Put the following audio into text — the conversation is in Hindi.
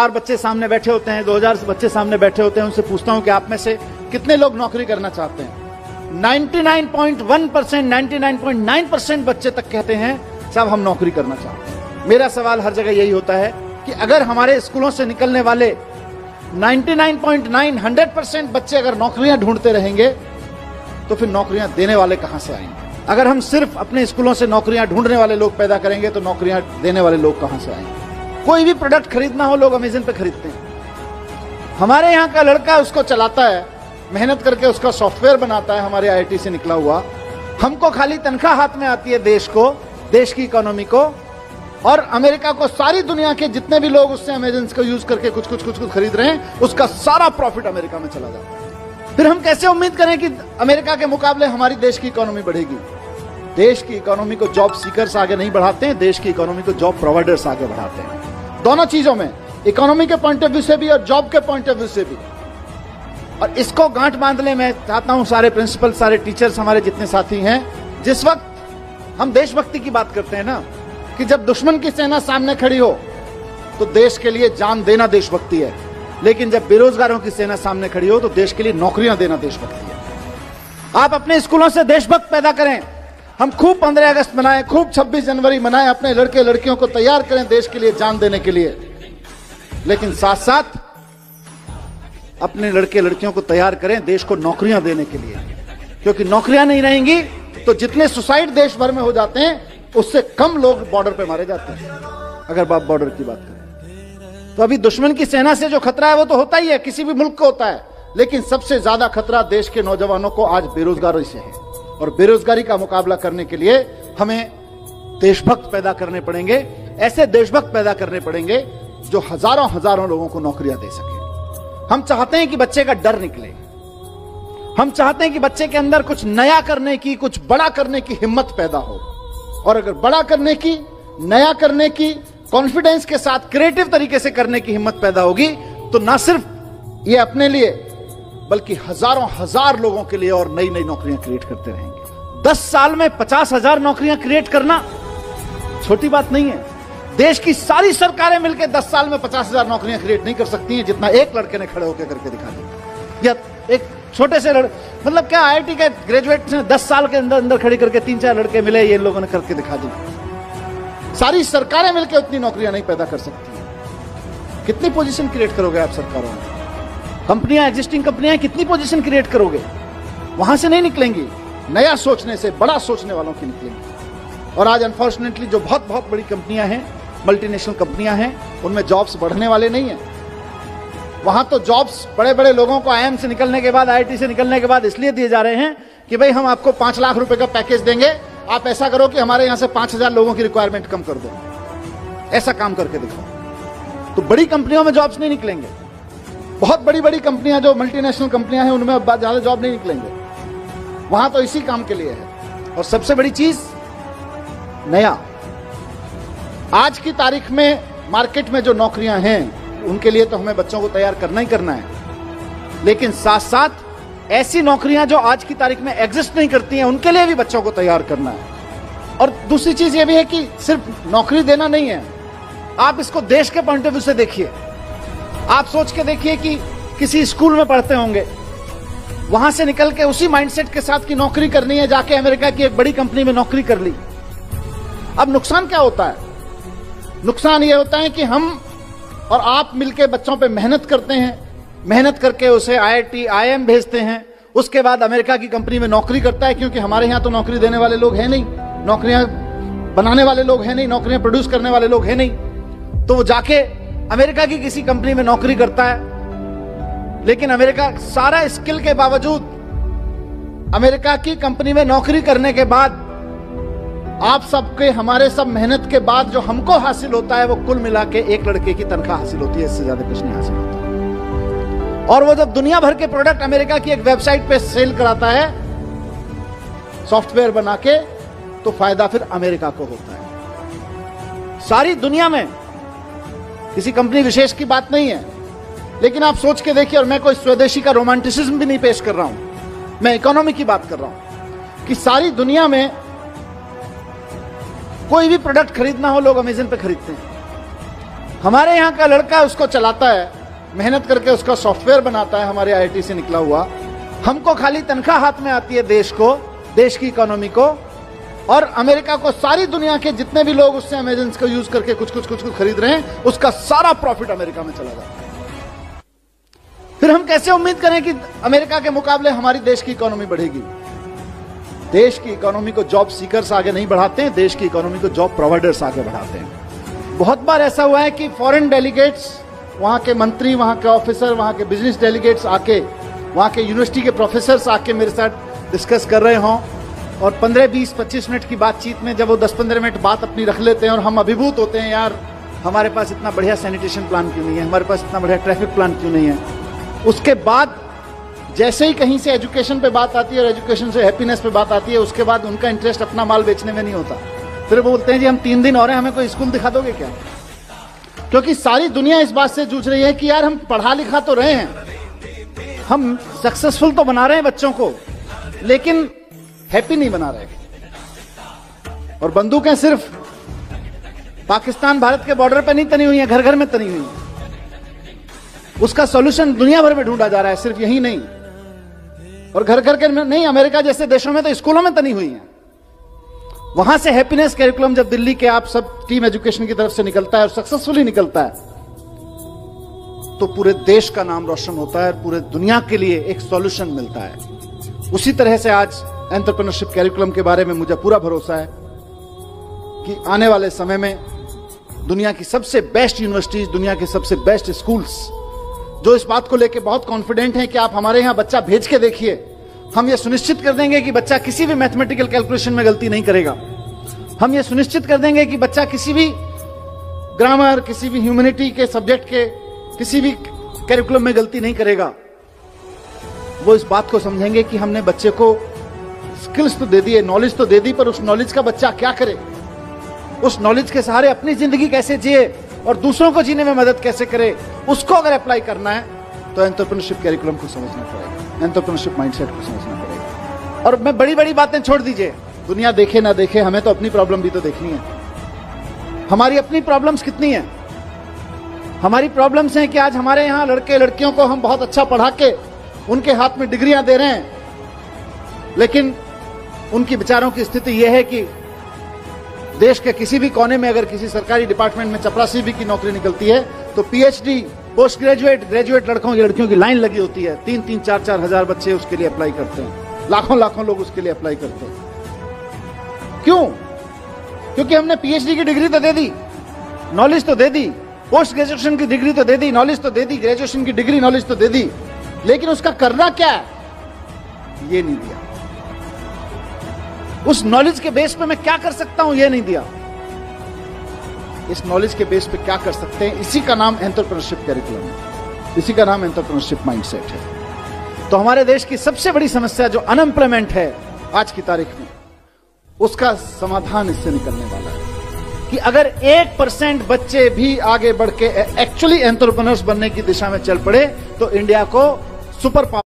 1000 बच्चे सामने बैठे होते हैं, 2000 बच्चे सामने बैठे होते हैं, उनसे पूछता हूं कि आप में से कितने लोग नौकरी करना चाहते हैं? 99.1%, 99.9% बच्चे तक कहते हैं साहब हम नौकरी करना चाहते हैं। मेरा सवाल हर जगह यही होता है कि अगर हमारे स्कूलों से निकलने वाले 99.9, 100% बच्चे अगर नौकरियां ढूंढते रहेंगे तो फिर नौकरियां देने वाले कहां से आएंगे? अगर हम सिर्फ अपने स्कूलों से नौकरियां ढूंढने वाले लोग पैदा करेंगे तो नौकरियां देने वाले लोग कहां से आएंगे? कोई भी प्रोडक्ट खरीदना हो लोग अमेज़न पे खरीदते हैं। हमारे यहां का लड़का उसको चलाता है, मेहनत करके उसका सॉफ्टवेयर बनाता है, हमारे आईआईटी से निकला हुआ। हमको खाली तनख्वाह हाथ में आती है देश को, देश की इकोनॉमी को, और अमेरिका को सारी दुनिया के जितने भी लोग उससे अमेज़न को यूज करके कुछ खरीद रहे हैं, उसका सारा प्रॉफिट अमेरिका में चला जाता है। फिर हम कैसे उम्मीद करें कि अमेरिका के मुकाबले हमारी देश की इकोनॉमी बढ़ेगी? देश की इकोनॉमी को जॉब सीकर्स आगे नहीं बढ़ाते हैं, देश की इकोनॉमी को जॉब प्रोवाइडर्स आगे बढ़ाते हैं। दोनों चीजों में, इकोनॉमी के पॉइंट ऑफ व्यू से भी और जॉब के पॉइंट ऑफ व्यू से भी। और इसको गांठ बांधने में चाहता हूं सारे प्रिंसिपल, सारे टीचर्स, हमारे जितने साथी हैं। जिस वक्त हम देशभक्ति की बात करते हैं ना, कि जब दुश्मन की सेना सामने खड़ी हो तो देश के लिए जान देना देशभक्ति है, लेकिन जब बेरोजगारों की सेना सामने खड़ी हो तो देश के लिए नौकरियां देना देशभक्ति है। आप अपने स्कूलों से देशभक्त पैदा करें। हम खूब 15 अगस्त मनाएं, खूब 26 जनवरी मनाएं, अपने लड़के लड़कियों को तैयार करें देश के लिए जान देने के लिए, लेकिन साथ साथ अपने लड़के लड़कियों को तैयार करें देश को नौकरियां देने के लिए। क्योंकि नौकरियां नहीं रहेंगी तो जितने सुसाइड देश भर में हो जाते हैं उससे कम लोग बॉर्डर पे मारे जाते हैं। अगर आप बॉर्डर की बात करें तो अभी दुश्मन की सेना से जो खतरा है वो तो होता ही है, किसी भी मुल्क को होता है, लेकिन सबसे ज्यादा खतरा देश के नौजवानों को आज बेरोजगारी से है। और बेरोजगारी का मुकाबला करने के लिए हमें देशभक्त पैदा करने पड़ेंगे, ऐसे देशभक्त पैदा करने पड़ेंगे जो हजारों लोगों को नौकरियां दे सके। हम चाहते हैं कि बच्चे का डर निकले, हम चाहते हैं कि बच्चे के अंदर कुछ नया करने की, कुछ बड़ा करने की हिम्मत पैदा हो। और अगर बड़ा करने की, नया करने की, कॉन्फिडेंस के साथ क्रिएटिव तरीके से करने की हिम्मत पैदा होगी तो ना सिर्फ ये अपने लिए बल्कि हजार लोगों के लिए और नई नई नौकरियां क्रिएट करते रहेंगे। 10 साल में 50,000 नौकरियां क्रिएट करना छोटी बात नहीं है। देश की सारी सरकारें मिलकर 10 साल में 50,000 नौकरियां क्रिएट नहीं कर सकती हैं, जितना एक लड़के ने खड़े होकर करके दिखा दिया। या एक छोटे से मतलब क्या आईआईटी के ग्रेजुएट ने 10 साल के अंदर खड़ी करके 3-4 लड़के मिले, ये लोगों ने करके दिखा दी। सारी सरकारें मिलकर उतनी नौकरियां नहीं पैदा कर सकती। कितनी पोजीशन क्रिएट करोगे आप सरकारों में? कंपनियां, एग्जिस्टिंग कंपनियां कितनी पोजीशन क्रिएट करोगे? वहां से नहीं निकलेंगी, नया सोचने से, बड़ा सोचने वालों की निकलेंगी। और आज अनफॉर्चुनेटली जो बहुत बड़ी कंपनियां हैं, मल्टीनेशनल कंपनियां हैं, उनमें जॉब्स बढ़ने वाले नहीं है। वहां तो जॉब्स बड़े लोगों को आईआईएम से निकलने के बाद, आईआईटी से निकलने के बाद इसलिए दिए जा रहे हैं कि भाई हम आपको 5 लाख रुपए का पैकेज देंगे, आप ऐसा करो कि हमारे यहां से 5,000 लोगों की रिक्वायरमेंट कम कर दो। ऐसा काम करके दिखाओ। तो बड़ी कंपनियों में जॉब्स नहीं निकलेंगे। बहुत बड़ी कंपनियां जो मल्टीनेशनल कंपनियां हैं उनमें ज्यादा जॉब नहीं निकलेंगे। वहां तो इसी काम के लिए है। और सबसे बड़ी चीज नया, आज की तारीख में मार्केट में जो नौकरियां हैं उनके लिए तो हमें बच्चों को तैयार करना ही करना है, लेकिन साथ साथ ऐसी नौकरियां जो आज की तारीख में एग्जिस्ट नहीं करती हैं उनके लिए भी बच्चों को तैयार करना है। और दूसरी चीज ये भी है कि सिर्फ नौकरी देना नहीं है, आप इसको देश के पॉइंट ऑफ व्यू से देखिए। आप सोच के देखिए कि किसी स्कूल में पढ़ते होंगे, वहां से निकल के उसी माइंडसेट के साथ की नौकरी करनी है, जाके अमेरिका की एक बड़ी कंपनी में नौकरी कर ली। अब नुकसान क्या होता है? नुकसान यह होता है कि हम और आप मिलके बच्चों पे मेहनत करते हैं, मेहनत करके उसे आईआईटी, आईएम भेजते हैं, उसके बाद अमेरिका की कंपनी में नौकरी करता है, क्योंकि हमारे यहां तो नौकरी देने वाले लोग हैं नहीं, नौकरियां बनाने वाले लोग हैं नहीं, नौकरियां प्रोड्यूस करने वाले लोग हैं नहीं। तो वो जाके अमेरिका की किसी कंपनी में नौकरी करता है, लेकिन अमेरिका सारा स्किल के बावजूद, अमेरिका की कंपनी में नौकरी करने के बाद आप सबके, हमारे सब मेहनत के बाद जो हमको हासिल होता है वो कुल मिला के एक लड़के की तनख्वाह हासिल होती है, इससे ज्यादा कुछ नहीं हासिल होता। और वो जब दुनिया भर के प्रोडक्ट अमेरिका की एक वेबसाइट पे सेल कराता है सॉफ्टवेयर बना के, तो फायदा फिर अमेरिका को होता है। सारी दुनिया में किसी कंपनी विशेष की बात नहीं है, लेकिन आप सोच के देखिए, और मैं कोई स्वदेशी का रोमांटिसिज्म भी नहीं पेश कर रहा हूं, मैं इकोनॉमी की बात कर रहा हूं कि सारी दुनिया में कोई भी प्रोडक्ट खरीदना हो लोग अमेज़न पे खरीदते हैं। हमारे यहाँ का लड़का उसको चलाता है, मेहनत करके उसका सॉफ्टवेयर बनाता है, हमारे आईआईटी से निकला हुआ। हमको खाली तनख्वाह हाथ में आती है देश को, देश की इकोनॉमी को, और अमेरिका को सारी दुनिया के जितने भी लोग उससे अमेजन को यूज करके कुछ खरीद रहे हैं, उसका सारा प्रॉफिट अमेरिका में चला जाता है। फिर हम कैसे उम्मीद करें कि अमेरिका के मुकाबले हमारी देश की इकोनॉमी बढ़ेगी? देश की इकोनॉमी को जॉब सीकर्स आगे नहीं बढ़ाते हैं, देश की इकोनॉमी को जॉब प्रोवाइडर्स आगे बढ़ाते हैं। बहुत बार ऐसा हुआ है कि फॉरेन डेलीगेट्स, वहां के मंत्री, वहां के ऑफिसर, वहां के बिजनेस डेलीगेट्स आके, वहां के यूनिवर्सिटी के प्रोफेसर्स आके मेरे साथ डिस्कस कर रहे हों, और 15, 20, 25 मिनट की बातचीत में जब वो 10-15 मिनट बात अपनी रख लेते हैं और हम अभिभूत होते हैं, यार हमारे पास इतना बढ़िया सैनिटेशन प्लान क्यों नहीं है, हमारे पास इतना बढ़िया ट्रैफिक प्लान क्यों नहीं है। उसके बाद जैसे ही कहीं से एजुकेशन पे बात आती है और एजुकेशन से हैप्पीनेस पे बात आती है, उसके बाद उनका इंटरेस्ट अपना माल बेचने में नहीं होता। फिर वो बोलते हैं जी हम 3 दिन और हैं, हमें कोई स्कूल दिखा दोगे क्या? क्योंकि सारी दुनिया इस बात से जूझ रही है कि यार हम पढ़ा लिखा तो रहे हैं, हम सक्सेसफुल तो बना रहे हैं बच्चों को, लेकिन हैप्पी नहीं बना रहे। और बंदूकें सिर्फ पाकिस्तान भारत के बॉर्डर पर नहीं तनी हुई हैं, घर घर में तनी हुई हैं। उसका सॉल्यूशन दुनिया भर में ढूंढा जा रहा है, सिर्फ यही नहीं, और घर घर के नहीं, अमेरिका जैसे देशों में तो स्कूलों में तनी हुई हैं। वहां से हैप्पीनेस कैरिकुलम जब दिल्ली के आप सब टीम एजुकेशन की तरफ से निकलता है और सक्सेसफुली निकलता है, तो पूरे देश का नाम रोशन होता है, पूरे दुनिया के लिए एक सॉल्यूशन मिलता है। उसी तरह से आज एंटरप्रेन्योरशिप कैरिकुलम के बारे में मुझे पूरा भरोसा है कि आने वाले समय में दुनिया की सबसे बेस्ट यूनिवर्सिटीज, दुनिया के सबसे बेस्ट स्कूल्स, जो इस बात को लेकर बहुत कॉन्फिडेंट हैं कि आप हमारे यहां बच्चा भेज के देखिए, हम ये सुनिश्चित कर देंगे कि बच्चा किसी भी मैथमेटिकल कैलकुलेशन में गलती नहीं करेगा। हम ये सुनिश्चित कर देंगे कि बच्चा किसी भी ग्रामर, किसी भी ह्यूमैनिटी के सब्जेक्ट के किसी भी कैरिकुलम में गलती नहीं करेगा। वो इस बात को समझेंगे कि हमने बच्चे को स्किल्स तो दे दिए, नॉलेज तो दे दी, पर उस नॉलेज का बच्चा क्या करे, उस नॉलेज के सहारे अपनी जिंदगी कैसे जिए और दूसरों को जीने में मदद कैसे करे, उसको अगर अप्लाई करना है तो एंटरप्रेन्योरशिप कैरिकुलम को समझना पड़ेगा, एंटरप्रेन्योरशिप माइंडसेट को समझना पड़ेगा। और मैं बड़ी बड़ी बातें छोड़ दीजिए, दुनिया देखे ना देखे, हमें तो अपनी प्रॉब्लम भी तो देखनी है। हमारी अपनी प्रॉब्लम्स कितनी है? हमारी प्रॉब्लम्स हैं कि आज हमारे यहां लड़के लड़कियों को हम बहुत अच्छा पढ़ा के उनके हाथ में डिग्रियां दे रहे हैं, लेकिन उनकी बेचारों की स्थिति यह है कि देश के किसी भी कोने में अगर किसी सरकारी डिपार्टमेंट में चपरासी भी की नौकरी निकलती है तो पीएचडी, पोस्ट ग्रेजुएट, ग्रेजुएट लड़कों की लड़कियों की लाइन लगी होती है। 3-3, 4-4 हजार बच्चे उसके लिए अप्लाई करते हैं, लाखों लोग उसके लिए अप्लाई करते हैं। क्यों? क्योंकि हमने पीएचडी की डिग्री तो दे दी, नॉलेज तो दे दी, पोस्ट ग्रेजुएशन की डिग्री तो दे दी, नॉलेज तो दे दी, ग्रेजुएशन की डिग्री, नॉलेज तो दे दी, लेकिन उसका करना क्या है ये नहीं दिया। उस नॉलेज के बेस पे मैं क्या कर सकता हूं ये नहीं दिया। इस नॉलेज के बेस पे क्या कर सकते हैं, इसी का नाम एंटरप्रेन्योरशिप कैरिकुलम है, इसी का नाम एंटरप्रेन्योरशिप माइंडसेट है। तो हमारे देश की सबसे बड़ी समस्या जो अनएम्प्लॉयमेंट है आज की तारीख में, उसका समाधान इससे निकलने वाला है कि अगर 1% बच्चे भी आगे बढ़ के एक्चुअली एंटरप्रेन्योर्स बनने की दिशा में चल पड़े तो इंडिया को सुपर पावर